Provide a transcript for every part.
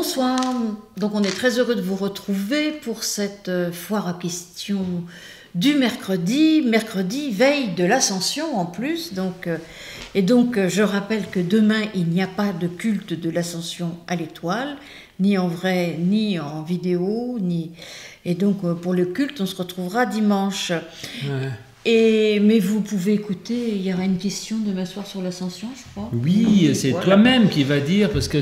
Bonsoir, donc on est très heureux de vous retrouver pour cette foire à questions du mercredi, veille de l'Ascension en plus. Donc je rappelle que demain il n'y a pas de culte de l'Ascension à l'Étoile, ni en vrai, ni en vidéo, et donc pour le culte on se retrouvera dimanche. Ouais. Mais vous pouvez écouter, il y aura une question demain soir sur l'Ascension, je crois. Oui, c'est voilà. Toi-même qui va dire, parce que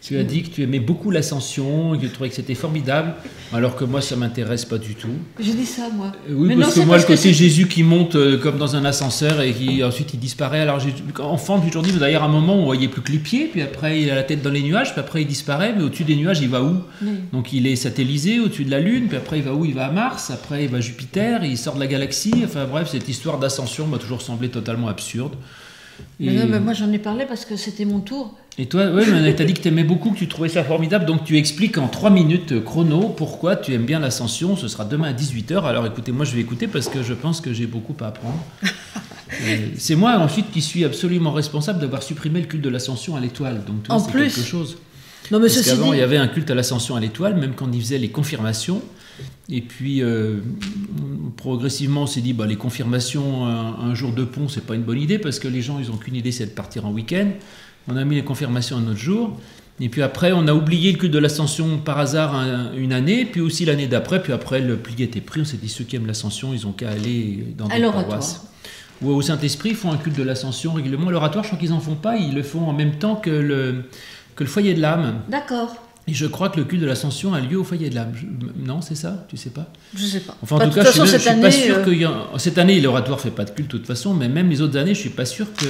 tu as dit que tu aimais beaucoup l'Ascension, que tu trouvais que c'était formidable, alors que moi ça ne m'intéresse pas du tout. J'ai dit ça moi. Oui, mais parce que moi le côté Jésus qui monte comme dans un ascenseur et qui ensuite il disparaît. Alors enfant, j'ai toujours dit, d'ailleurs à un moment on ne voyait plus que les pieds, puis après il a la tête dans les nuages, puis après il disparaît, mais au-dessus des nuages il va où? Oui. Donc il est satellisé au-dessus de la Lune, puis après il va où? Il va à Mars, après il va à Jupiter, il sort de la galaxie. Enfin bref, cette histoire d'ascension m'a toujours semblé totalement absurde. Et... Non, mais moi j'en ai parlé parce que c'était mon tour. Et toi, oui, mais tu as dit que tu aimais beaucoup, que tu trouvais ça formidable, donc tu expliques en 3 minutes chrono pourquoi tu aimes bien l'Ascension. Ce sera demain à 18h. Alors écoutez, moi je vais écouter parce que je pense que j'ai beaucoup à apprendre. C'est moi ensuite qui suis absolument responsable d'avoir supprimé le culte de l'Ascension à l'Étoile. Donc tu vois, c'est quelque chose. Non, mais parce qu'avant, il y avait un culte à l'Ascension à l'Étoile, même quand ils faisaient les confirmations. Et puis, progressivement, on s'est dit, les confirmations un jour de pont, c'est pas une bonne idée, parce que les gens, ils n'ont qu'une idée, c'est de partir en week-end. On a mis les confirmations un autre jour. Et puis après, on a oublié le culte de l'Ascension par hasard une année, puis aussi l'année d'après. Puis après, le pli était pris. On s'est dit, ceux qui aiment l'Ascension, ils ont qu'à aller dans des paroisses. Ou au Saint-Esprit, ils font un culte de l'Ascension régulièrement. L'oratoire, je crois qu'ils n'en font pas. Ils le font en même temps que le foyer de l'âme. D'accord. Et je crois que le culte de l'Ascension a lieu au foyer de l'âme. Non, c'est ça? Tu sais pas? Je sais pas. Enfin, en tout cas, je suis pas sûr que... Cette année, l'oratoire ne fait pas de culte de toute façon, mais même les autres années, je suis pas sûr que...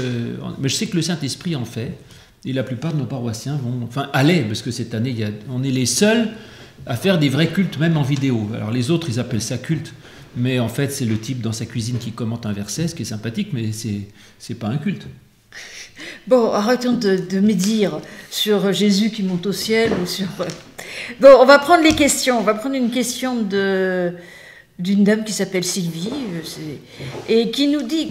Mais je sais que le Saint-Esprit en fait, et la plupart de nos paroissiens vont... Enfin, allaient, parce que cette année, on est les seuls à faire des vrais cultes, même en vidéo. Alors les autres, ils appellent ça culte, mais en fait, c'est le type dans sa cuisine qui commente un verset, ce qui est sympathique, mais c'est pas un culte. Bon, arrêtons de médire sur Jésus qui monte au ciel ou sur... Bon, on va prendre les questions. On va prendre une question d'une dame qui s'appelle Sylvie et qui nous dit...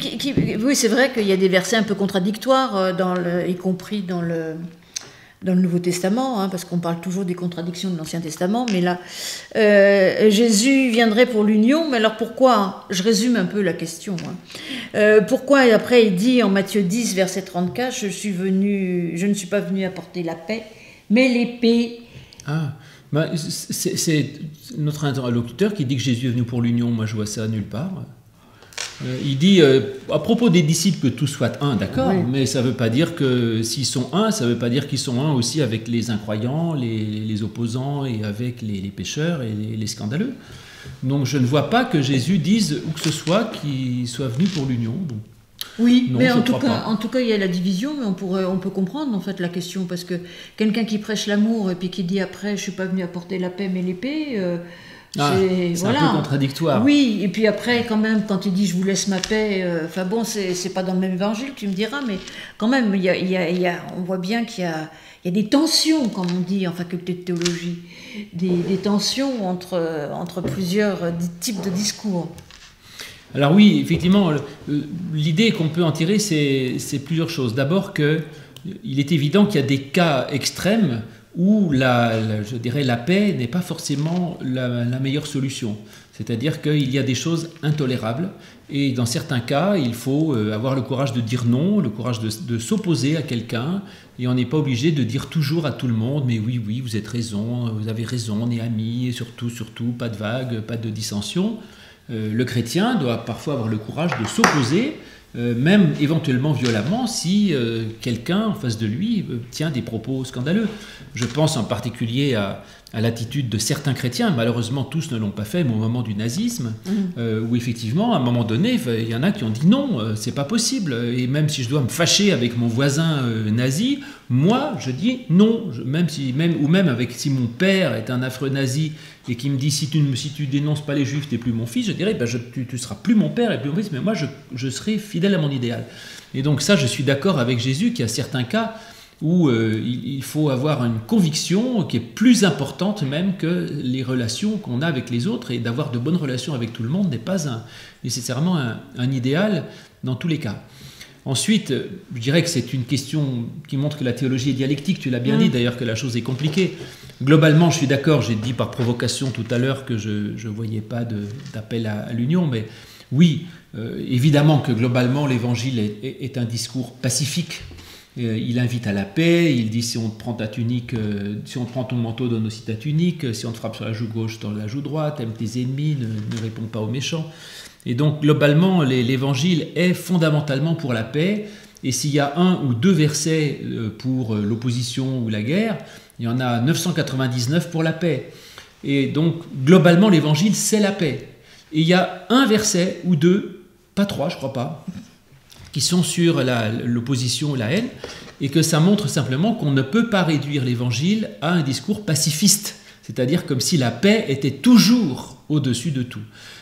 oui, c'est vrai qu'il y a des versets un peu contradictoires, y compris dans le Nouveau Testament, parce qu'on parle toujours des contradictions de l'Ancien Testament, mais là, Jésus viendrait pour l'union, mais alors pourquoi? Je résume un peu la question. Pourquoi, et après il dit en Matthieu 10, verset 34, je ne suis pas venu apporter la paix, mais l'épée. C'est notre interlocuteur qui dit que Jésus est venu pour l'union. Moi je vois ça nulle part. Il dit, à propos des disciples, que tous soient un, d'accord, oui. Mais ça ne veut pas dire que s'ils sont un, ça ne veut pas dire qu'ils sont un aussi avec les incroyants, les opposants et avec les pécheurs et les scandaleux. Donc je ne vois pas que Jésus dise où que ce soit qu'il soit venu pour l'union. Donc, oui, non, mais en tout cas, il y a la division, mais on peut comprendre en fait la question, parce que quelqu'un qui prêche l'amour et puis qui dit après, je ne suis pas venu apporter la paix mais l'épée... c'est un peu contradictoire. Oui, et puis après, quand même, quand il dit je vous laisse ma paix, c'est pas dans le même évangile, tu me diras, mais quand même, on voit bien qu'il y a des tensions, comme on dit en faculté de théologie, des tensions entre plusieurs types de discours. Alors oui, effectivement, l'idée qu'on peut en tirer, c'est plusieurs choses. D'abord qu'il est évident qu'il y a des cas extrêmes où je dirais la paix n'est pas forcément la meilleure solution. C'est-à-dire qu'il y a des choses intolérables et dans certains cas, il faut avoir le courage de dire non, le courage de s'opposer à quelqu'un, et on n'est pas obligé de dire toujours à tout le monde « mais oui, vous avez raison, on est amis, et surtout, pas de vagues, pas de dissension ». Le chrétien doit parfois avoir le courage de s'opposer, même éventuellement violemment, si quelqu'un en face de lui tient des propos scandaleux. Je pense en particulier à l'attitude de certains chrétiens, malheureusement tous ne l'ont pas fait, mais au moment du nazisme, où effectivement, à un moment donné, il y en a qui ont dit non, c'est pas possible, et même si je dois me fâcher avec mon voisin nazi, moi je dis non, si mon père est un affreux nazi et qui me dit si tu dénonces pas les juifs, t'es plus mon fils, je dirais tu seras plus mon père et plus mon fils, mais moi je serai fidèle à mon idéal. Et donc ça, je suis d'accord avec Jésus qu'il y a certains cas où il faut avoir une conviction qui est plus importante même que les relations qu'on a avec les autres, et d'avoir de bonnes relations avec tout le monde n'est pas nécessairement un idéal dans tous les cas. Ensuite, je dirais que c'est une question qui montre que la théologie est dialectique. Tu l'as bien dit d'ailleurs, que la chose est compliquée. Globalement, je suis d'accord, j'ai dit par provocation tout à l'heure que je ne voyais pas d'appel à l'union, mais oui, évidemment que globalement l'évangile est un discours pacifique. Il invite à la paix, il dit si on te prend ta tunique, si on te prend ton manteau, donne aussi ta tunique, si on te frappe sur la joue gauche, donne la joue droite, aime tes ennemis, ne réponds pas aux méchants. Et donc globalement l'évangile est fondamentalement pour la paix, et s'il y a un ou deux versets pour l'opposition ou la guerre, il y en a 999 pour la paix. Et donc globalement l'évangile c'est la paix. Et il y a un verset ou deux, pas trois je crois pas, qui sont sur l'opposition ou la haine, et que ça montre simplement qu'on ne peut pas réduire l'évangile à un discours pacifiste, c'est-à-dire comme si la paix était toujours au-dessus de tout.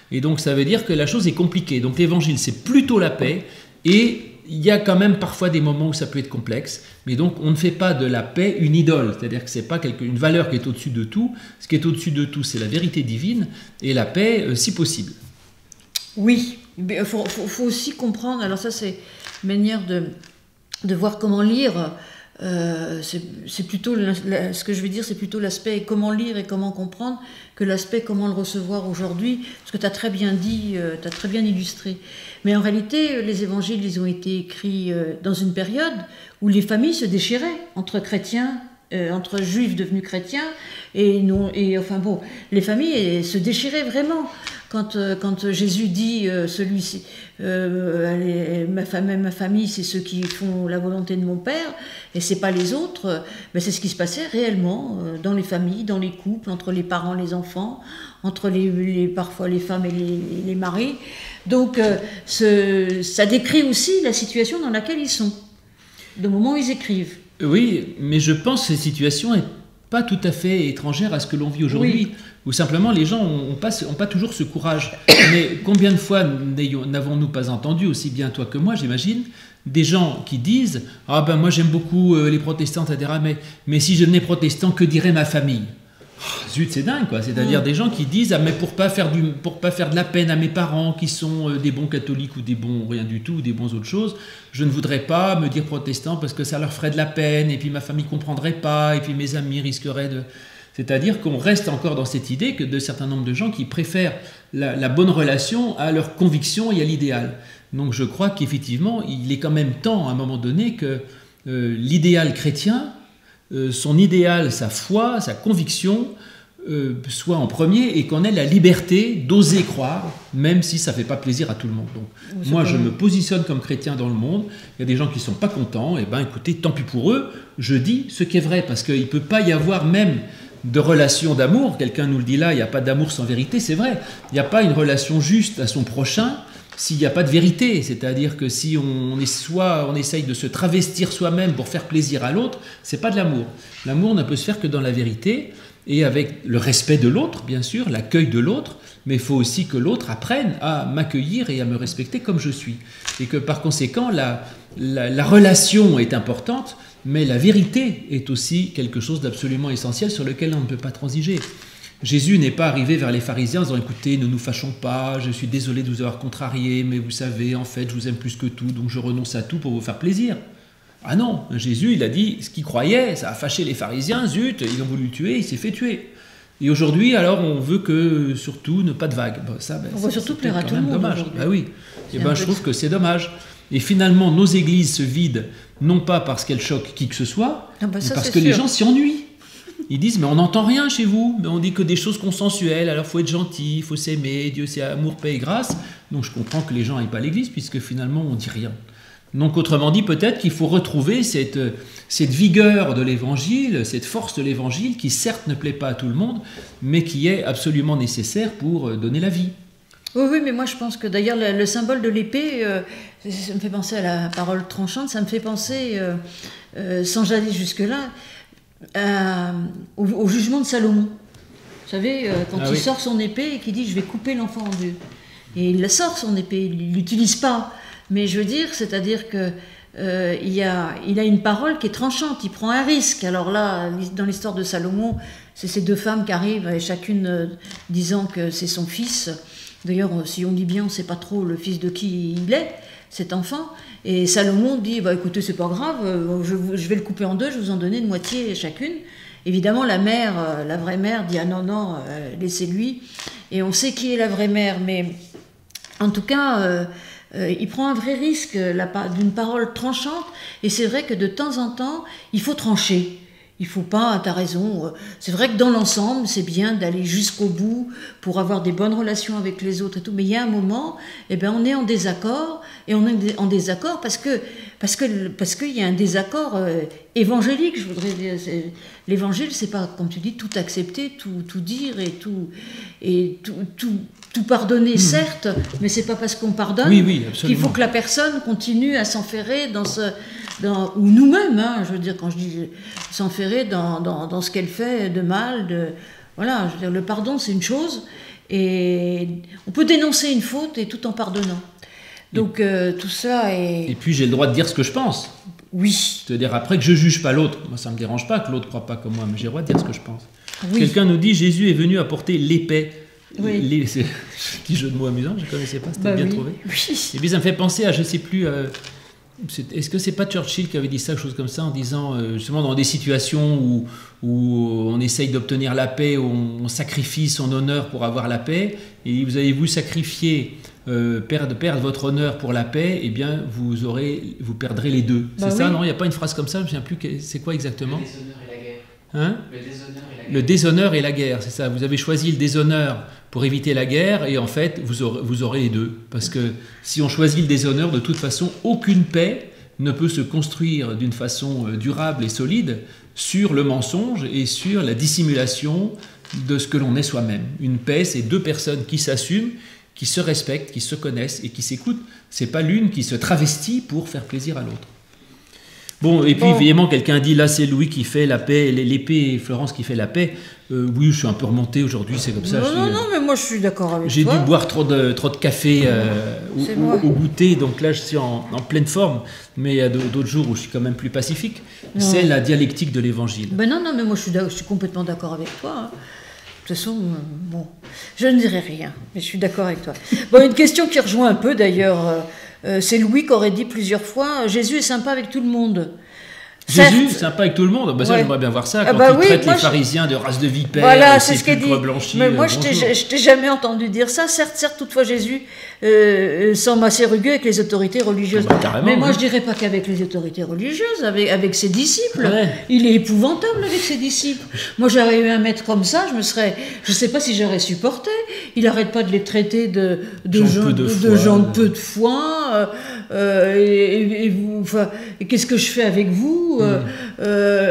Et donc ça veut dire que la chose est compliquée. Donc l'évangile c'est plutôt la paix, et il y a quand même parfois des moments où ça peut être complexe, mais donc on ne fait pas de la paix une idole, c'est-à-dire que ce n'est pas une valeur qui est au-dessus de tout. Ce qui est au-dessus de tout c'est la vérité divine, et la paix si possible. Oui, il faut aussi comprendre, alors ça c'est une manière de voir comment lire, c'est plutôt, ce que je vais dire c'est plutôt l'aspect comment lire et comment comprendre que l'aspect comment le recevoir aujourd'hui, parce que tu as très bien dit, tu as très bien illustré. Mais en réalité, les évangiles, ils ont été écrits dans une période où les familles se déchiraient entre chrétiens, entre juifs devenus chrétiens, enfin bon, les familles se déchiraient vraiment. Quand Jésus dit celui-ci, ma famille, c'est ceux qui font la volonté de mon Père, et c'est pas les autres, mais c'est ce qui se passait réellement dans les familles, dans les couples, entre les parents, les enfants, entre parfois les femmes et les maris. Donc ça décrit aussi la situation dans laquelle ils sont, le moment où ils écrivent. Oui, mais je pense que cette situation n'est pas tout à fait étrangère à ce que l'on vit aujourd'hui, où simplement les gens n'ont pas toujours ce courage. Mais combien de fois n'avons-nous pas entendu, aussi bien toi que moi, j'imagine, des gens qui disent « Ah ben moi j'aime beaucoup les protestants, etc. Mais si je devenais protestant, que dirait ma famille ?» Zut, c'est dingue, quoi. C'est-à-dire des gens qui disent ah, mais pour pas faire de la peine à mes parents qui sont des bons catholiques ou des bons rien du tout, ou des bons autres choses, je ne voudrais pas me dire protestant parce que ça leur ferait de la peine, et puis ma famille comprendrait pas, et puis mes amis risqueraient de... C'est-à-dire qu'on reste encore dans cette idée que de certains nombres de gens qui préfèrent la bonne relation à leur conviction et à l'idéal. Donc je crois qu'effectivement, il est quand même temps, à un moment donné, que l'idéal chrétien, son idéal, sa foi, sa conviction soit en premier, et qu'on ait la liberté d'oser croire, même si ça ne fait pas plaisir à tout le monde. Donc, moi, je me positionne comme chrétien dans le monde, il y a des gens qui ne sont pas contents, et bien écoutez, tant pis pour eux, je dis ce qui est vrai, parce qu'il ne peut pas y avoir même de relation d'amour, quelqu'un nous le dit là, il n'y a pas d'amour sans vérité, c'est vrai, il n'y a pas une relation juste à son prochain, s'il n'y a pas de vérité, c'est-à-dire que si on essaye de se travestir soi-même pour faire plaisir à l'autre, c'est pas de l'amour. L'amour ne peut se faire que dans la vérité et avec le respect de l'autre, bien sûr, l'accueil de l'autre, mais il faut aussi que l'autre apprenne à m'accueillir et à me respecter comme je suis. Et que par conséquent, la relation est importante, mais la vérité est aussi quelque chose d'absolument essentiel sur lequel on ne peut pas transiger. Jésus n'est pas arrivé vers les pharisiens en disant « Écoutez, ne nous fâchons pas, je suis désolé de vous avoir contrarié, mais vous savez, en fait, je vous aime plus que tout, donc je renonce à tout pour vous faire plaisir. » Ah non, Jésus, il a dit ce qu'il croyait, ça a fâché les pharisiens, zut, ils ont voulu le tuer, il s'est fait tuer. Et aujourd'hui, alors, on veut que, surtout, ne pas de vagues. Bon, ça, on va surtout plaire à tout le monde. Dommage. Bah oui, et ben, je trouve que c'est dommage. Et finalement, nos églises se vident, non pas parce qu'elles choquent qui que ce soit, mais parce que les gens s'y ennuient. Ils disent, mais on n'entend rien chez vous, mais on dit que des choses consensuelles, alors il faut être gentil, il faut s'aimer, Dieu c'est amour, paix et grâce. Donc je comprends que les gens n'aillent pas à l'église, puisque finalement on ne dit rien. Donc autrement dit, peut-être qu'il faut retrouver cette vigueur de l'évangile, cette force de l'évangile, qui certes ne plaît pas à tout le monde, mais qui est absolument nécessaire pour donner la vie. Oui, mais moi je pense que d'ailleurs le symbole de l'épée, ça me fait penser à la parole tranchante, ça me fait penser, sans aller jusque-là, au jugement de Salomon. Vous savez, quand il sort son épée et qu'il dit « je vais couper l'enfant en deux ». Et il la sort son épée, il ne l'utilise pas. Mais je veux dire, c'est-à-dire que il a une parole qui est tranchante, il prend un risque. Alors là, dans l'histoire de Salomon, c'est ces deux femmes qui arrivent, et chacune disant que c'est son fils. D'ailleurs, si on dit bien, on ne sait pas trop le fils de qui il est. cet enfant. Et Salomon dit, bah, écoutez, c'est pas grave, je vais le couper en deux, je vais vous en donner une moitié chacune. Évidemment, la mère, la vraie mère, dit, ah non, non, laissez-lui. Et on sait qui est la vraie mère, mais en tout cas, il prend un vrai risque d'une parole tranchante. Et c'est vrai que de temps en temps, il faut trancher. Il faut pas, t'as raison, c'est vrai que dans l'ensemble, c'est bien d'aller jusqu'au bout pour avoir des bonnes relations avec les autres et tout, mais il y a un moment, eh ben, on est en désaccord, et on est en désaccord parce qu'il y a un désaccord évangélique, je voudrais dire. L'évangile, c'est pas, comme tu dis, tout accepter, tout dire et tout pardonner, certes, mais c'est pas parce qu'on pardonne qu'il faut que la personne continue à s'enferrer ou nous-mêmes, hein, je veux dire, quand je dis s'enferrer dans ce qu'elle fait de mal, voilà, je veux dire, le pardon c'est une chose, et on peut dénoncer une faute et tout en pardonnant. Donc tout ça est... Et puis j'ai le droit de dire ce que je pense. Oui. C'est-à-dire après que je juge pas l'autre, moi ça me dérange pas que l'autre croit pas comme moi, mais j'ai le droit de dire ce que je pense. Oui. Quelqu'un nous dit, Jésus est venu apporter l'épée. Oui. C'est un petit jeu de mots amusant, je ne connaissais pas, c'était bien trouvé. Oui. Et puis ça me fait penser à, je ne sais plus, est-ce que c'est pas Churchill qui avait dit ça, quelque chose comme ça, en disant, justement dans des situations où on essaye d'obtenir la paix, où on sacrifie son honneur pour avoir la paix, et vous avez-vous sacrifié, perdre votre honneur pour la paix, eh bien vous perdrez les deux. C'est ça, non? Il n'y a pas une phrase comme ça, je ne me souviens plus, c'est quoi exactement? Le déshonneur et la guerre. Hein? Le déshonneur et la guerre. Le déshonneur et la guerre, c'est ça. Vous avez choisi le déshonneur pour éviter la guerre, et en fait, vous aurez les deux. Parce que si on choisit le déshonneur, de toute façon, aucune paix ne peut se construire d'une façon durable et solide sur le mensonge et sur la dissimulation de ce que l'on est soi-même. Une paix, c'est deux personnes qui s'assument, qui se respectent, qui se connaissent et qui s'écoutent. C'est pas l'une qui se travestit pour faire plaisir à l'autre. Bon, et puis évidemment, quelqu'un dit, là c'est Louis qui fait la paix, l'épée et Florence qui fait la paix. Oui, je suis un peu remonté aujourd'hui, c'est comme ça. Non, mais moi je suis d'accord avec toi. J'ai dû boire trop de café au goûter, donc là je suis en pleine forme, mais il y a d'autres jours où je suis quand même plus pacifique. Non. C'est la dialectique de l'évangile. Ben non, mais moi je suis complètement d'accord avec toi. Hein. De toute façon, bon, je ne dirai rien, mais je suis d'accord avec toi. Bon, une question qui rejoint un peu d'ailleurs, c'est Louis qui aurait dit plusieurs fois, Jésus est sympa avec tout le monde. Jésus, sympa avec tout le monde. Ça, j'aimerais bien voir ça. Quand il traite les pharisiens de race de vipères, voilà, c'est ce qu'il dit. Blanchis, mais moi, je t'ai jamais entendu dire ça. Certes, toutefois, Jésus semble assez rugueux avec les autorités religieuses. Mais moi, je dirais pas qu'avec les autorités religieuses, avec ses disciples. Ouais. Il est épouvantable avec ses disciples. Moi, j'aurais eu un maître comme ça, je sais pas si j'aurais supporté. Il arrête pas de les traiter de gens de peu de foi. Et qu'est-ce que je fais avec vous?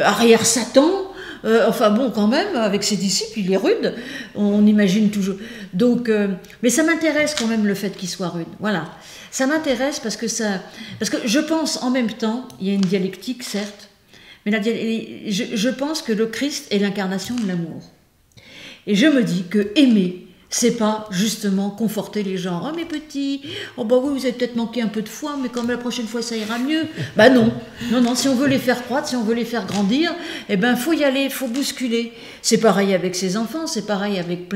Arrière Satan, enfin bon, quand même, avec ses disciples, il est rude, on imagine toujours. Donc, mais ça m'intéresse quand même le fait qu'il soit rude. Voilà, ça m'intéresse parce que je pense en même temps, il y a une dialectique certes, mais je pense que le Christ est l'incarnation de l'amour. Et je me dis que aimer, c'est pas justement conforter les gens. Oh mes petits, oh bah oui, vous avez peut-être manqué un peu de foi, mais comme la prochaine fois ça ira mieux. Bah non, si on veut les faire croître, si on veut les faire grandir, eh ben faut y aller, faut bousculer. C'est pareil avec ses enfants, c'est pareil avec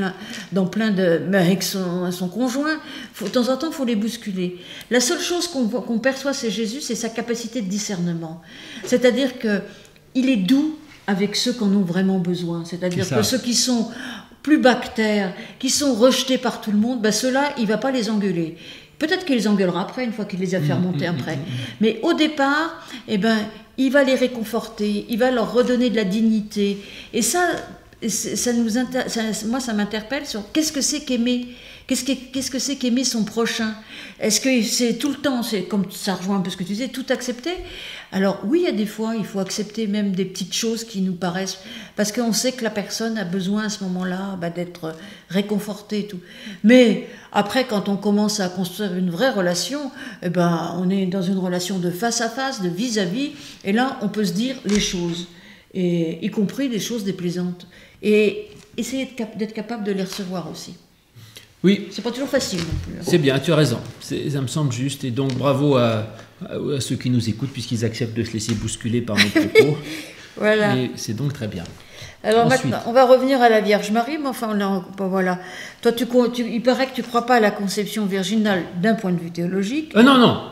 avec son conjoint. De temps en temps, faut les bousculer. La seule chose qu'on perçoit chez Jésus, c'est sa capacité de discernement. C'est-à-dire que il est doux avec ceux qui en ont vraiment besoin. C'est-à-dire que ceux qui sont plus bactères, qui sont rejetés par tout le monde, ben ceux-là, il ne va pas les engueuler. Peut-être qu'il les engueulera après, une fois qu'il les a fait remonter après. Mais au départ, eh ben, il va les réconforter, il va leur redonner de la dignité. Et ça moi, ça m'interpelle sur qu'est-ce que c'est qu'aimer ? Qu'est-ce que c'est qu'aimer son prochain ? Est-ce que c'est tout le temps, c'est comme ça rejoint un peu ce que tu disais, tout accepter ? Alors oui, il y a des fois, il faut accepter même des petites choses qui nous paraissent, parce qu'on sait que la personne a besoin à ce moment-là d'être réconfortée et tout. Mais après, quand on commence à construire une vraie relation, eh ben, on est dans une relation de face à face, de vis-à-vis, et là, on peut se dire les choses, et, y compris des choses déplaisantes. Et essayer d'être capable de les recevoir aussi. Oui. C'est pas toujours facile non plus. C'est bien, tu as raison. Ça me semble juste. Et donc, bravo à ceux qui nous écoutent, puisqu'ils acceptent de se laisser bousculer par nos propos. Voilà. Et c'est donc très bien. Alors Ensuite, maintenant, on va revenir à la Vierge Marie, mais enfin, voilà. Toi, il paraît que tu ne crois pas à la conception virginale d'un point de vue théologique. non,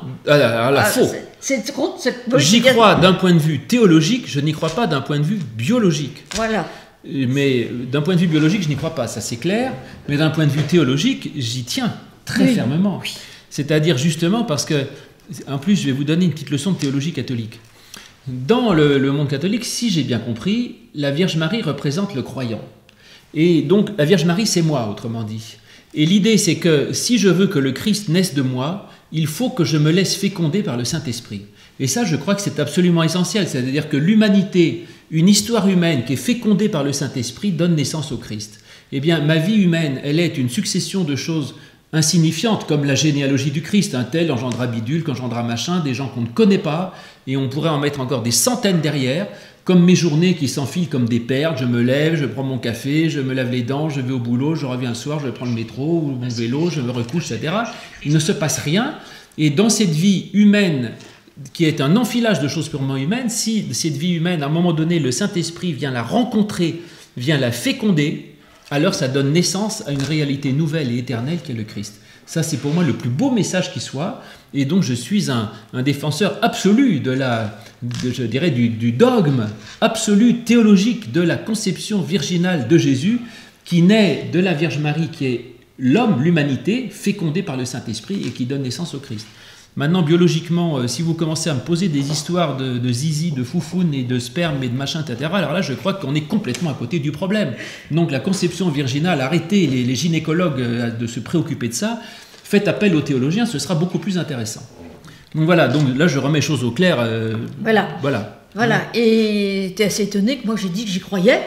faux. J'y crois d'un point de vue théologique, je n'y crois pas d'un point de vue biologique. Voilà. Mais d'un point de vue biologique, je n'y crois pas, ça c'est clair. Mais d'un point de vue théologique, j'y tiens très fermement. Oui. C'est-à-dire justement parce que, en plus, je vais vous donner une petite leçon de théologie catholique. Dans le monde catholique, si j'ai bien compris, la Vierge Marie représente le croyant. Et donc, la Vierge Marie, c'est moi, autrement dit. Et l'idée, c'est que si je veux que le Christ naisse de moi, il faut que je me laisse féconder par le Saint-Esprit. Et ça, je crois que c'est absolument essentiel. C'est-à-dire que l'humanité, une histoire humaine qui est fécondée par le Saint-Esprit, donne naissance au Christ. Eh bien, ma vie humaine, elle est une succession de choses insignifiantes, comme la généalogie du Christ. Un tel engendra bidule, qu'engendra machin, des gens qu'on ne connaît pas, et on pourrait en mettre encore des centaines derrière, comme mes journées qui s'enfilent comme des perles. Je me lève, je prends mon café, je me lave les dents, je vais au boulot, je reviens le soir, je prends le métro ou mon vélo, je me recouche, etc. Il ne se passe rien. Et dans cette vie humaine, qui est un enfilage de choses purement humaines, si cette vie humaine, à un moment donné, le Saint-Esprit vient la rencontrer, vient la féconder, alors ça donne naissance à une réalité nouvelle et éternelle qui est le Christ. Ça, c'est pour moi le plus beau message qui soit. Et donc, je suis un défenseur absolu je dirais, du dogme absolu théologique de la conception virginale de Jésus, qui naît de la Vierge Marie, qui est l'homme, l'humanité, fécondée par le Saint-Esprit et qui donne naissance au Christ. Maintenant, biologiquement, si vous commencez à me poser des histoires de zizi, de foufoune et de sperme et de machin, etc., alors là, je crois qu'on est complètement à côté du problème. Donc, la conception virginale, arrêtez les gynécologues de se préoccuper de ça, faites appel aux théologiens, ce sera beaucoup plus intéressant. Donc voilà, donc là, je remets les choses au clair. Voilà. Et tu es assez étonné que moi, j'ai dit que j'y croyais.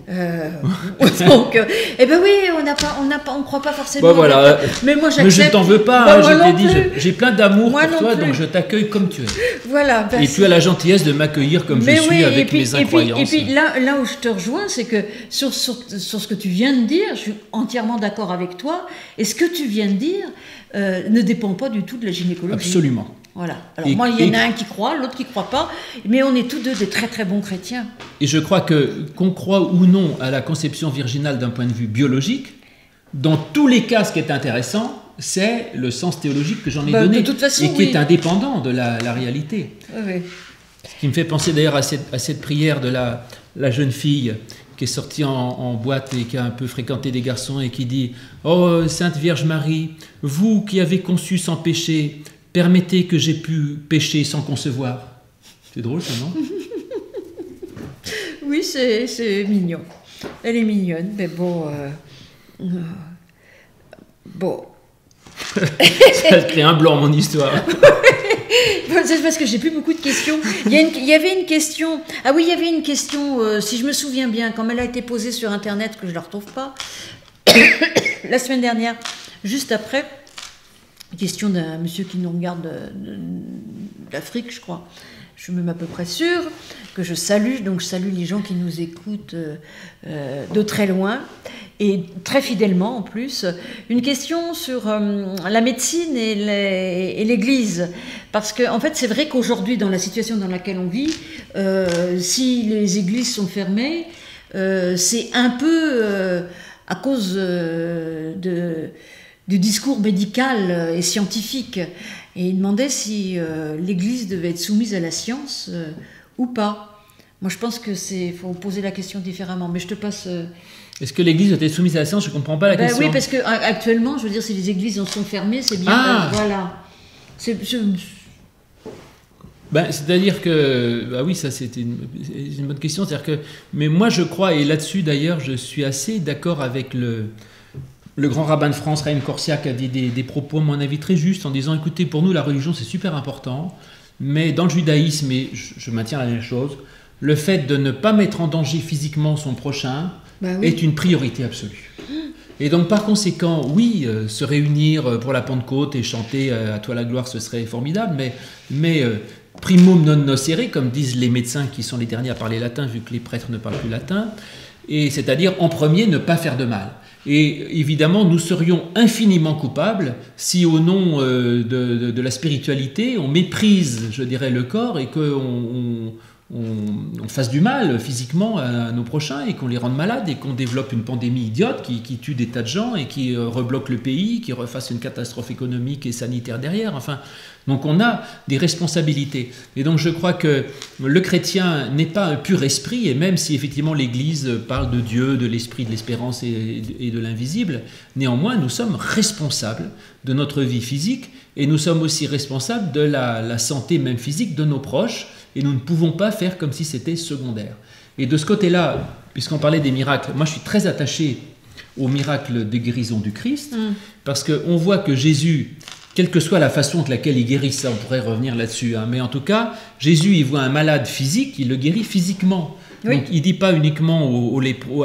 Donc, eh ben oui, on ne croit pas forcément. Voilà. Mais moi, j'accepte. Mais je ne t'en veux pas, je t'ai dit, j'ai plein d'amour pour toi, donc je t'accueille comme tu es. Voilà. Et tu as la gentillesse de m'accueillir comme je suis, avec mes incroyances. Et puis là où je te rejoins, c'est que sur ce que tu viens de dire, je suis entièrement d'accord avec toi. Et ce que tu viens de dire ne dépend pas du tout de la gynécologie. Absolument. Voilà. Alors moi, il y en a un qui croit, l'autre qui ne croit pas, mais on est tous deux des très très bons chrétiens. Et je crois qu'on croit ou non à la conception virginale d'un point de vue biologique, dans tous les cas, ce qui est intéressant, c'est le sens théologique que j'en ai donné, de toute façon, et qui est indépendant de la réalité. Oui. Ce qui me fait penser d'ailleurs à cette prière de la jeune fille qui est sortie en boîte et qui a un peu fréquenté des garçons et qui dit « Oh, Sainte Vierge Marie, vous qui avez conçu sans péché, permettez que j'ai pu pécher sans concevoir. » C'est drôle ça, non? Oui, c'est mignon. Elle est mignonne, mais bon... Bon. Ça crée un blanc, mon histoire. C'est parce que j'ai plus beaucoup de questions. Il y avait une question... Ah oui, il y avait une question, si je me souviens bien, comme elle a été posée sur Internet, que je ne la retrouve pas, la semaine dernière, juste après... Question d'un monsieur qui nous regarde d'Afrique, je crois. Je suis même à peu près sûre que je salue. Donc je salue les gens qui nous écoutent de très loin et très fidèlement en plus. Une question sur la médecine et l'Église. Parce qu'en fait, c'est vrai qu'aujourd'hui, dans la situation dans laquelle on vit, si les églises sont fermées, c'est un peu à cause du discours médical et scientifique. Et il demandait si l'Église devait être soumise à la science ou pas. Moi, je pense que faut poser la question différemment. Mais je te passe... Est-ce que l'Église doit être soumise à la science? Je ne comprends pas la question. Oui, parce qu'actuellement, je veux dire, si les églises en sont fermées, c'est bien... voilà. C'est-à-dire que... oui, ça c'est une bonne question. C'est-à-dire que, mais moi, je crois, et là-dessus, d'ailleurs, je suis assez d'accord avec le grand rabbin de France, Raïm Korsiak, a dit des propos, à mon avis, très justes, en disant, écoutez, pour nous, la religion, c'est super important, mais dans le judaïsme, et je maintiens la même chose, le fait de ne pas mettre en danger physiquement son prochain est une priorité absolue. Et donc, par conséquent, oui, se réunir pour la Pentecôte et chanter à toi la gloire, ce serait formidable, mais primum non nocere, comme disent les médecins qui sont les derniers à parler latin, vu que les prêtres ne parlent plus latin, et c'est-à-dire, en premier, ne pas faire de mal. Et évidemment, nous serions infiniment coupables si, au nom de la spiritualité, on méprise, je dirais, le corps et qu'on on fasse du mal physiquement à nos prochains et qu'on les rende malades et qu'on développe une pandémie idiote qui tue des tas de gens et qui rebloque le pays, qui refasse une catastrophe économique et sanitaire derrière. Enfin, donc on a des responsabilités. Et donc je crois que le chrétien n'est pas un pur esprit, et même si effectivement l'Église parle de Dieu, de l'esprit, de l'espérance et de l'invisible, néanmoins nous sommes responsables de notre vie physique et nous sommes aussi responsables de la santé même physique de nos proches. Et nous ne pouvons pas faire comme si c'était secondaire. Et de ce côté-là, puisqu'on parlait des miracles, moi je suis très attaché au miracle de guérison du Christ, parce qu'on voit que Jésus, quelle que soit la façon de laquelle il guérit ça, on pourrait revenir là-dessus, hein, mais en tout cas, Jésus, il voit un malade physique, il le guérit physiquement. Oui. Donc il ne dit pas uniquement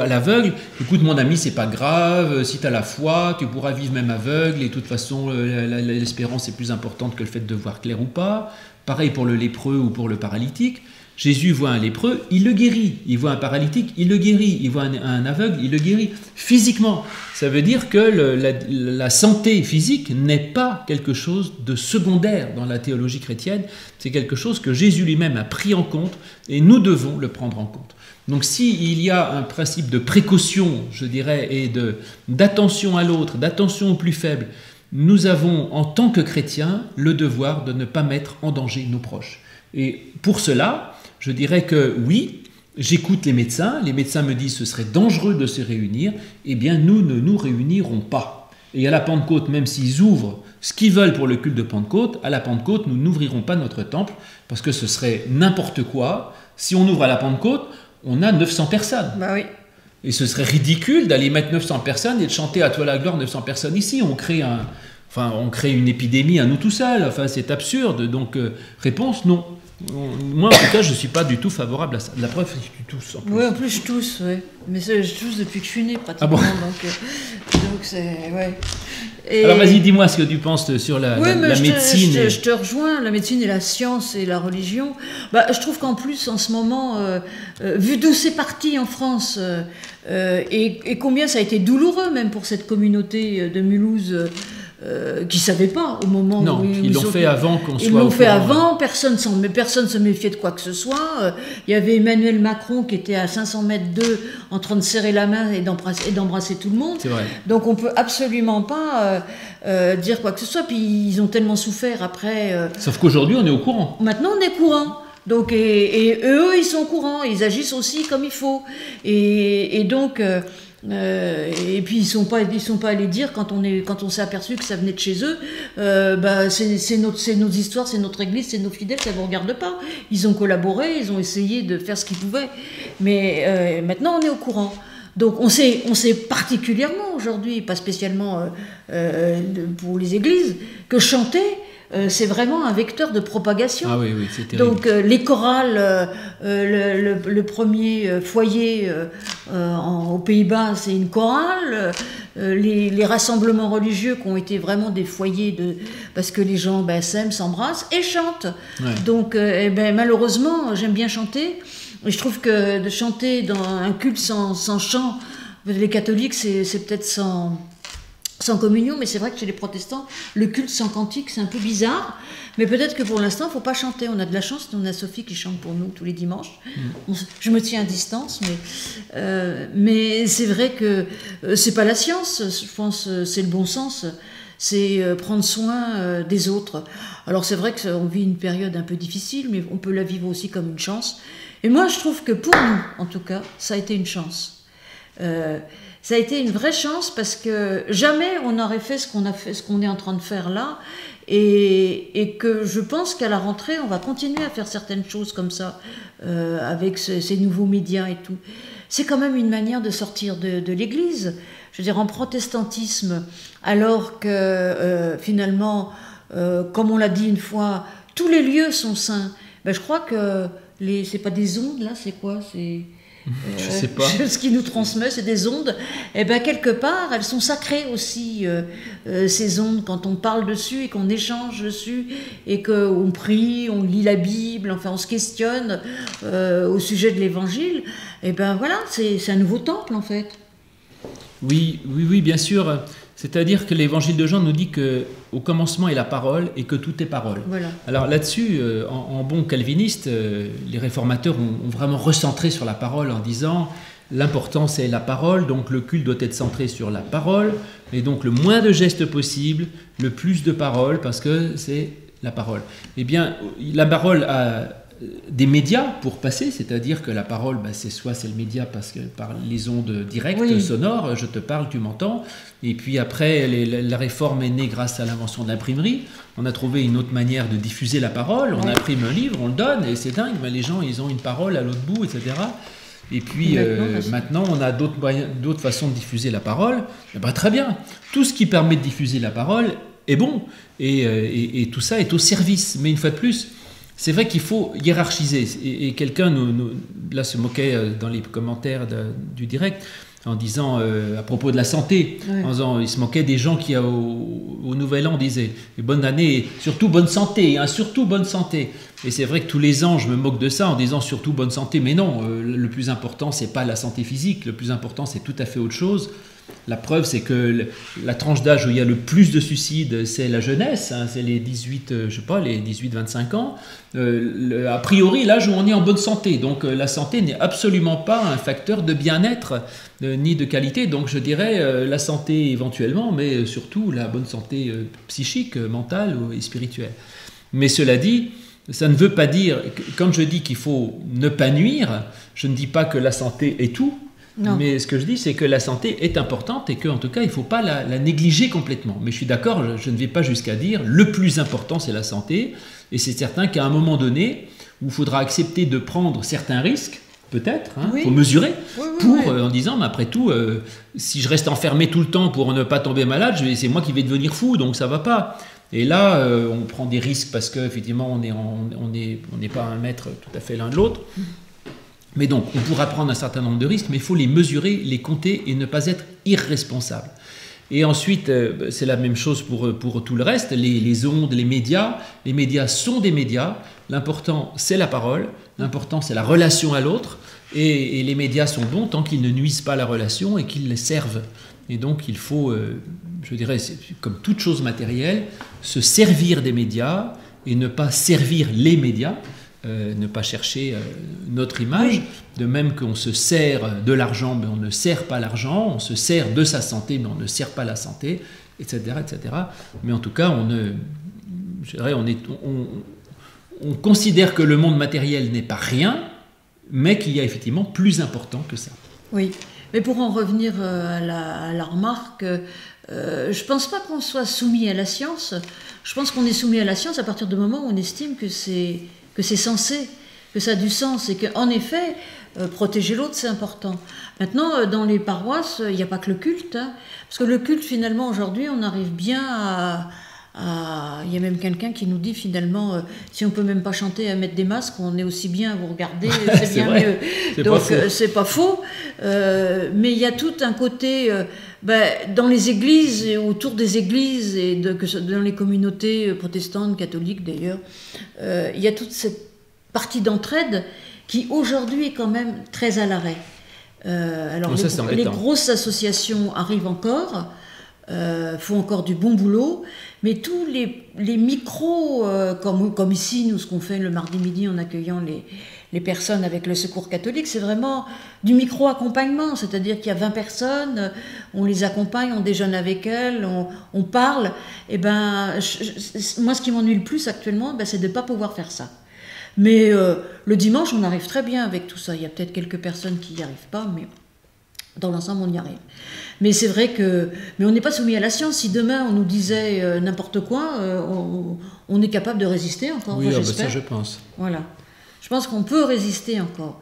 à l'aveugle, écoute mon ami, c'est pas grave, si tu as la foi, tu pourras vivre même aveugle, et de toute façon, l'espérance est plus importante que le fait de voir clair ou pas. Pareil pour le lépreux ou pour le paralytique. Jésus voit un lépreux, il le guérit. Il voit un paralytique, il le guérit. Il voit un aveugle, il le guérit physiquement. Ça veut dire que la santé physique n'est pas quelque chose de secondaire dans la théologie chrétienne. C'est quelque chose que Jésus lui-même a pris en compte et nous devons le prendre en compte. Donc s'il y a un principe de précaution, je dirais, et d'attention à l'autre, d'attention au plus faible, nous avons, en tant que chrétiens, le devoir de ne pas mettre en danger nos proches. Et pour cela, je dirais que oui, j'écoute les médecins me disent que ce serait dangereux de se réunir, eh bien nous ne nous réunirons pas. Et à la Pentecôte, même s'ils ouvrent ce qu'ils veulent pour le culte de Pentecôte, à la Pentecôte, nous n'ouvrirons pas notre temple, parce que ce serait n'importe quoi. Si on ouvre à la Pentecôte, on a 900 personnes. Bah oui. Et ce serait ridicule d'aller mettre 900 personnes et de chanter à toi la gloire 900 personnes ici. On crée une épidémie à nous tout seuls. Enfin, c'est absurde. Donc, réponse, non. Moi, en tout cas, je ne suis pas du tout favorable à ça. La preuve, c'est que tu tousses. Oui, en plus, je tousse, ouais. Mais je tousse depuis que je suis née, pratiquement. Ah bon. Donc c'est... Ouais. Et... Alors, vas-y, dis-moi ce que tu penses sur la médecine. Je te rejoins, la médecine et la science et la religion. Bah, je trouve qu'en plus, en ce moment, vu d'où c'est parti en France, et combien ça a été douloureux, même pour cette communauté de Mulhouse, qui ne savaient pas au moment où ils l'ont fait avant qu'on soit. Ils l'ont fait avant, personne se méfiait de quoi que ce soit. Il y avait Emmanuel Macron qui était à 500 mètres d'eux en train de serrer la main et d'embrasser tout le monde. C'est vrai. Donc on ne peut absolument pas dire quoi que ce soit. Puis ils ont tellement souffert après. Sauf qu'aujourd'hui on est au courant. Maintenant on est courant. Donc, et eux ils sont au courant, ils agissent aussi comme il faut. Et donc... et puis ils sont pas allés dire quand on s'est aperçu que ça venait de chez eux, c'est nos histoires, c'est notre église, c'est nos fidèles, ça vous regarde pas. Ils ont collaboré, ils ont essayé de faire ce qu'ils pouvaient, mais maintenant on est au courant. Donc on sait particulièrement aujourd'hui, pas spécialement pour les églises, que chanter c'est vraiment un vecteur de propagation. Ah oui, c'est terrible. Donc les chorales, le premier foyer aux Pays-Bas, c'est une chorale. Les rassemblements religieux qui ont été vraiment des foyers parce que les gens s'aiment, s'embrassent et chantent. Ouais. Donc malheureusement, j'aime bien chanter. Et je trouve que de chanter dans un culte sans chant, les catholiques, c'est peut-être sans communion, mais c'est vrai que chez les protestants, le culte sans cantique, c'est un peu bizarre. Mais peut-être que pour l'instant, il ne faut pas chanter. On a de la chance, on a Sophie qui chante pour nous tous les dimanches. Je me tiens à distance, mais c'est vrai que c'est pas la science, je pense, c'est le bon sens. C'est prendre soin des autres. Alors c'est vrai qu'on vit une période un peu difficile, mais on peut la vivre aussi comme une chance. Et moi, je trouve que pour nous, en tout cas, ça a été une chance. Ça a été une vraie chance parce que jamais on n'aurait fait ce qu'on est en train de faire là, et que je pense qu'à la rentrée, on va continuer à faire certaines choses comme ça, avec ces nouveaux médias et tout. C'est quand même une manière de sortir de l'Église. Je veux dire, en protestantisme, alors que finalement, comme on l'a dit une fois, tous les lieux sont saints. Je crois que c'est pas des ondes là, c'est quoi? Je sais pas. Ce qui nous transmet, c'est des ondes. Et quelque part, elles sont sacrées aussi, ces ondes, quand on parle dessus et qu'on échange dessus et qu'on prie, on lit la Bible, enfin on se questionne au sujet de l'Évangile. Voilà, c'est un nouveau temple en fait. Oui, bien sûr. C'est-à-dire que l'évangile de Jean nous dit qu'au commencement est la parole et que tout est parole. Voilà. Alors là-dessus, en bon calviniste, les réformateurs ont vraiment recentré sur la parole en disant l'important c'est la parole, donc le culte doit être centré sur la parole, et donc le moins de gestes possible, le plus de paroles, parce que c'est la parole. Eh bien, la parole a des médias pour passer, c'est-à-dire que la parole, c'est le média parce que par les ondes directes, sonores, je te parle, tu m'entends, et puis après, la réforme est née grâce à l'invention de l'imprimerie. On a trouvé une autre manière de diffuser la parole, on imprime un livre, on le donne, et c'est dingue, mais les gens, ils ont une parole à l'autre bout, etc. Et puis maintenant, on a d'autres façons de diffuser la parole. Très bien, tout ce qui permet de diffuser la parole est bon, et tout ça est au service. Mais une fois de plus, c'est vrai qu'il faut hiérarchiser. Et quelqu'un là se moquait dans les commentaires du direct en disant à propos de la santé, en disant, il se moquait des gens qui au Nouvel An disaient bonne année, surtout bonne santé, hein, surtout bonne santé. Et c'est vrai que tous les ans je me moque de ça en disant surtout bonne santé, mais non, le plus important c'est pas la santé physique, le plus important c'est tout à fait autre chose. La preuve, c'est que la tranche d'âge où il y a le plus de suicides, c'est la jeunesse, hein, c'est les 18-25 ans. A priori, l'âge où on est en bonne santé. Donc la santé n'est absolument pas un facteur de bien-être ni de qualité. Donc je dirais la santé éventuellement, mais surtout la bonne santé psychique, mentale et spirituelle. Mais cela dit, ça ne veut pas dire, quand je dis qu'il faut ne pas nuire, je ne dis pas que la santé est tout. Non. Mais ce que je dis, c'est que la santé est importante et qu'en tout cas, il ne faut pas la négliger complètement. Mais je suis d'accord, je ne vais pas jusqu'à dire le plus important, c'est la santé. Et c'est certain qu'à un moment donné, où il faudra accepter de prendre certains risques, peut-être, il faut mesurer, en disant, mais après tout, si je reste enfermé tout le temps pour ne pas tomber malade, c'est moi qui vais devenir fou, donc ça ne va pas. Et là, on prend des risques parce qu'effectivement, on n'est pas un maître tout à fait l'un de l'autre. Mais donc, on pourra prendre un certain nombre de risques, mais il faut les mesurer, les compter et ne pas être irresponsable. Et ensuite, c'est la même chose pour tout le reste, les ondes, les médias sont des médias, l'important c'est la parole, l'important c'est la relation à l'autre, et les médias sont bons tant qu'ils ne nuisent pas à la relation et qu'ils les servent. Et donc il faut, je dirais, comme toute chose matérielle, se servir des médias et ne pas servir les médias. Ne pas chercher notre image, de même qu'on se sert de l'argent, mais on ne sert pas l'argent, on se sert de sa santé, mais on ne sert pas la santé, etc. etc. Mais en tout cas, on considère que le monde matériel n'est pas rien, mais qu'il y a effectivement plus important que ça. Oui, mais pour en revenir à la remarque, je ne pense pas qu'on soit soumis à la science, je pense qu'on est soumis à la science à partir du moment où on estime que c'est censé, que ça a du sens et qu'en effet, protéger l'autre, c'est important. Maintenant, dans les paroisses, il n'y a pas que le culte, hein, parce que le culte, finalement, aujourd'hui, on arrive bien à... Il y a même quelqu'un qui nous dit, finalement, si on ne peut même pas chanter à mettre des masques, on est aussi bien à vous regarder, c'est bien vrai. mieux. Donc, c'est pas faux. Mais il y a tout un côté... dans les églises et autour des églises et dans les communautés protestantes, catholiques d'ailleurs, il y a toute cette partie d'entraide qui aujourd'hui est quand même très à l'arrêt. Alors les grosses associations arrivent encore, font encore du bon boulot, mais tous les micros, comme ici, nous, ce qu'on fait le mardi midi en accueillant les personnes avec le secours catholique, c'est vraiment du micro-accompagnement, c'est-à-dire qu'il y a 20 personnes, on les accompagne, on déjeune avec elles, on parle. Et moi, ce qui m'ennuie le plus actuellement, c'est de ne pas pouvoir faire ça. Mais le dimanche, on arrive très bien avec tout ça. Il y a peut-être quelques personnes qui n'y arrivent pas, mais dans l'ensemble, on y arrive. Mais c'est vrai que... Mais on n'est pas soumis à la science. Si demain, on nous disait n'importe quoi, on est capable de résister encore. Oui, ça, je pense. Voilà. Je pense qu'on peut résister encore.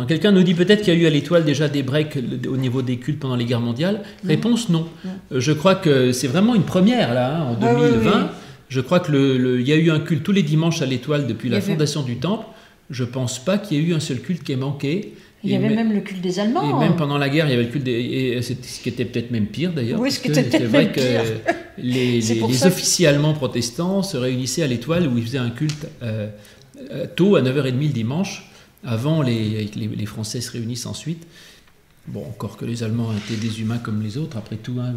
Quelqu'un nous dit peut-être qu'il y a eu à l'Étoile déjà des breaks au niveau des cultes pendant les guerres mondiales. Réponse non. Je crois que c'est vraiment une première là, en 2020. Oui. Je crois qu'il y a eu un culte tous les dimanches à l'Étoile depuis la fondation du temple. Je ne pense pas qu'il y ait eu un seul culte qui ait manqué. Il y avait même le culte des Allemands. Et même pendant la guerre, il y avait le culte ce qui était peut-être même pire d'ailleurs. Oui, ce qui était peut-être même pire. C'est vrai que les officiers allemands protestants se réunissaient à l'Étoile où ils faisaient un culte tôt, à 9h30 le dimanche, avant les Français se réunissent ensuite. Bon, encore que les Allemands étaient des humains comme les autres, après tout. Hein,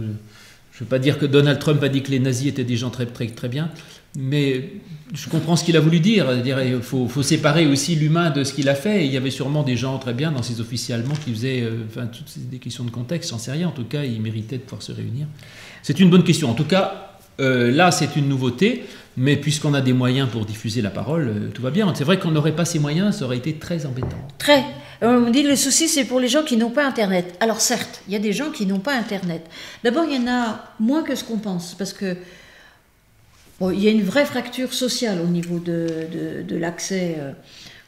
je ne veux pas dire que Donald Trump a dit que les nazis étaient des gens très, très, très bien, mais je comprends ce qu'il a voulu dire. Il faut séparer aussi l'humain de ce qu'il a fait. Et il y avait sûrement des gens très bien dans ces officiers allemands qui faisaient toutes des questions de contexte, j'en sais rien. En tout cas, ils méritaient de pouvoir se réunir. C'est une bonne question. En tout cas, là, c'est une nouveauté. Mais puisqu'on a des moyens pour diffuser la parole, tout va bien. C'est vrai qu'on n'aurait pas ces moyens, ça aurait été très embêtant. Très. On me dit le souci, c'est pour les gens qui n'ont pas Internet. Alors certes, il y a des gens qui n'ont pas Internet. D'abord, il y en a moins que ce qu'on pense, parce que il y a une vraie fracture sociale au niveau de l'accès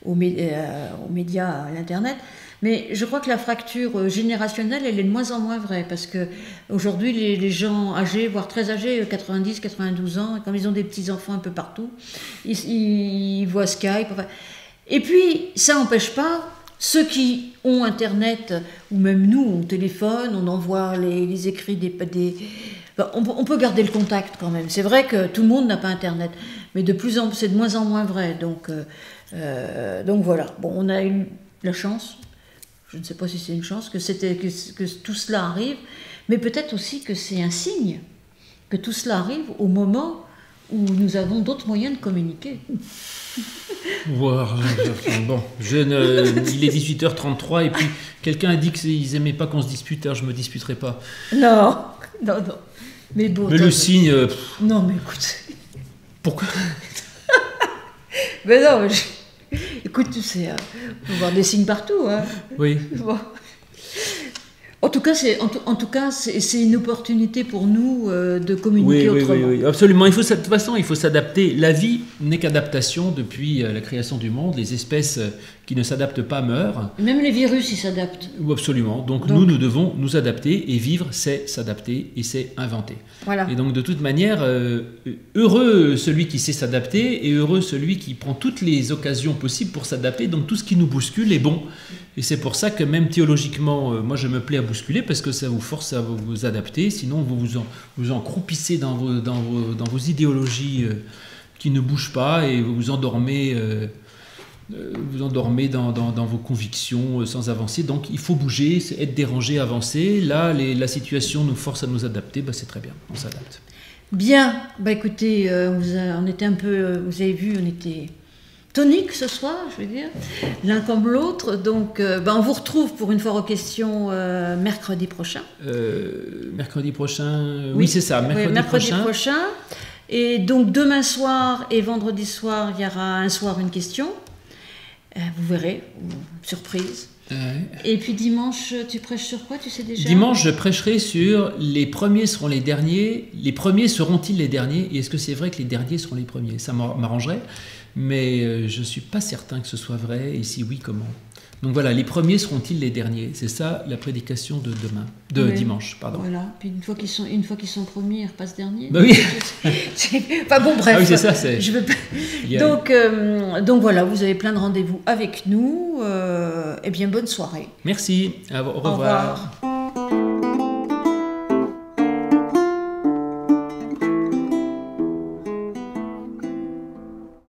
aux médias, à l'Internet. Mais je crois que la fracture générationnelle, elle est de moins en moins vraie, parce que aujourd'hui, les gens âgés, voire très âgés, 90, 92 ans, quand ils ont des petits-enfants un peu partout, ils voient Skype. Enfin. Et puis, ça n'empêche pas ceux qui ont Internet, ou même nous, on téléphone, on envoie les écrits on peut garder le contact quand même. C'est vrai que tout le monde n'a pas Internet, mais c'est de moins en moins vrai. Donc voilà. Bon, on a eu la chance. Je ne sais pas si c'est une chance que tout cela arrive, mais peut-être aussi que c'est un signe que tout cela arrive au moment où nous avons d'autres moyens de communiquer. Bon, il est 18h33 et puis quelqu'un a dit qu'ils n'aimaient pas qu'on se dispute, alors je ne me disputerai pas. Non. Mais bon. Mais le signe... Non, mais écoute... Pourquoi? Mais non, écoute, tu sais, on peut voir des signes partout. Hein. Oui. Bon. En tout cas, c'est une opportunité pour nous de communiquer autrement. Oui, absolument. De toute façon, il faut s'adapter. La vie n'est qu'adaptation depuis la création du monde. Les espèces qui ne s'adaptent pas meurent. Même les virus, ils s'adaptent. Absolument. Donc nous devons nous adapter. Et vivre, c'est s'adapter et c'est inventer. Voilà. Et donc, de toute manière, heureux celui qui sait s'adapter et heureux celui qui prend toutes les occasions possibles pour s'adapter. Donc, tout ce qui nous bouscule est bon. Et c'est pour ça que même théologiquement, moi je me plais à bousculer parce que ça vous force à vous adapter, sinon vous en croupissez dans vos idéologies qui ne bougent pas et vous vous endormez dans vos convictions sans avancer. Donc il faut bouger, être dérangé, avancer. Là, la situation nous force à nous adapter, c'est très bien, on s'adapte. Bien, écoutez, on était un peu, vous avez vu, on était... tonique ce soir, je veux dire, l'un comme l'autre. Donc, on vous retrouve pour une foire aux questions mercredi prochain. Mercredi prochain, oui c'est ça, mercredi prochain. Et donc, demain soir et vendredi soir, il y aura un soir, une question. Vous verrez, surprise. Et puis dimanche, tu prêches sur quoi, tu sais déjà? Dimanche, je prêcherai sur les premiers seront les derniers. Les premiers seront-ils les derniers? Et est-ce que c'est vrai que les derniers seront les premiers? Ça m'arrangerait. Mais je ne suis pas certain que ce soit vrai, et si oui, comment? Donc voilà, les premiers seront-ils les derniers? C'est ça la prédication de dimanche. Pardon. Voilà, puis une fois qu'ils sont premiers, ils repassent derniers. Bah oui. Enfin bon, bref. Ah oui, c'est ça. Je veux pas... Donc voilà, vous avez plein de rendez-vous avec nous. Eh bien, bonne soirée. Merci, au revoir. Au revoir.